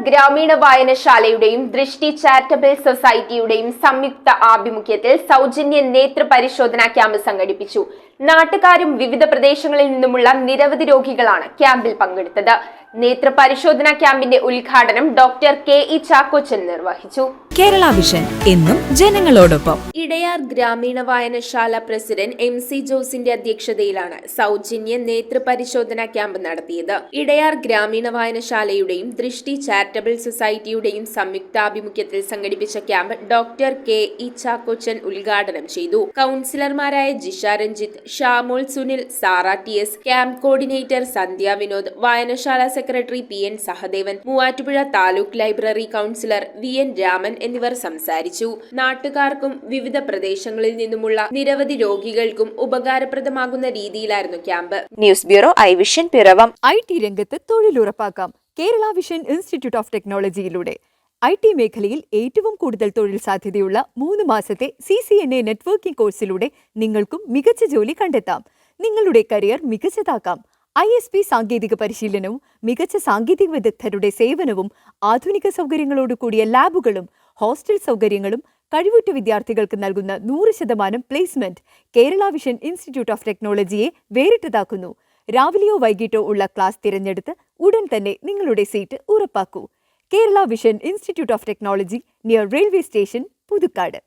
ഗ്രാമീണ വായനശാലയുടെയും ദൃഷ്ടി ചാരിറ്റബിൾ സൊസൈറ്റിയുടെയും സംയുക്ത ആഭിമുഖ്യത്തിൽ സൗജന്യ നേത്ര പരിശോധനാ ക്യാമ്പ് സംഘടിപ്പിച്ചു. നാട്ടുകാരും വിവിധ പ്രദേശങ്ങളിൽ നിന്നുമുള്ള നിരവധി രോഗികളാണ് ക്യാമ്പിൽ പങ്കെടുത്തത്. നേത്ര പരിശോധനാ ക്യാമ്പിന്റെ ഉദ്ഘാടനം ഡോക്ടർ കെ.ഇ. ചാക്കോച്ചൻ നിർവഹിച്ചു. കേരള വിഷൻ എന്നും ജനങ്ങളോടൊപ്പം. ഇടയാർ ഗ്രാമീണ വായനശാല പ്രസിഡന്റ് എം.സി. ജോസിന്റെ അധ്യക്ഷതയിലാണ് സൗജന്യ നേത്ര പരിശോധനാ ക്യാമ്പ് നടത്തിയത്. ഇടയാർ ഗ്രാമീണ വായനശാലയുടെയും ദൃഷ്ടി ചാരിറ്റബിൾ സൊസൈറ്റിയുടെയും സംയുക്താഭിമുഖ്യത്തിൽ സംഘടിപ്പിച്ച ക്യാമ്പ് ഡോക്ടർ കെ.ഇ. ചാക്കോച്ചൻ ഉദ്ഘാടനം ചെയ്തു. കൗൺസിലർമാരായ Jisha Ranjith, Shamol Sunil, Sara T S, camp coordinator Sandhya Vinod, വായനശാല secretary P N. Sahadevan, Muvattupuzha taluk library councillor V N. Raman എന്നിവർ സംസാരിച്ചു. നാട്ടുകാർക്കും വിവിധ പ്രദേശങ്ങളിൽ നിന്നുമുള്ള നിരവധി രോഗികൾക്കും ഉപകാരപ്രദമാകുന്ന രീതിയിലായിരുന്നു camp. News bureau I Vision Piravom. IT രംഗത്ത് തൊഴിലുറപ്പാക്കാം കേരള വിഷൻ ഇൻസ്റ്റിറ്റ്യൂട്ട് ഓഫ് ടെക്നോളജിയിലൂടെ. IT മേഖലയിൽ ഏറ്റവും കൂടുതൽ തൊഴിൽ സാധ്യതയുള്ള 3 മാസത്തെ CCNA നെറ്റ്വർക്കിംഗ് കോഴ്സിലൂടെ നിങ്ങൾക്കും മികച്ച ജോലി കണ്ടെത്താം. നിങ്ങളുടെ കരിയർ മികച്ചതാക്കാം. ISP സാങ്കേതിക പരിശീലനവും മികച്ച സാങ്കേതിക വിദഗ്ധരുടെ സേവനവും ആധുനിക സൗകര്യങ്ങളോടുകൂടിയ ലാബുകളും ഹോസ്റ്റൽ സൗകര്യങ്ങളും കഴിവുറ്റ വിദ്യാർത്ഥികൾക്ക് നൽകുന്ന 100% placement Kerala Vision Institute of ടെക്നോളജിയെ വേറിട്ടതാക്കുന്നു. രാവിലെയോ വൈകിട്ടോ ഉള്ള ക്ലാസ് തിരഞ്ഞെടുത്ത് ഉടൻ തന്നെ നിങ്ങളുടെ സീറ്റ് ഉറപ്പാക്കൂ. Kerala Vision Institute of Technology, near railway station, Puthukkad.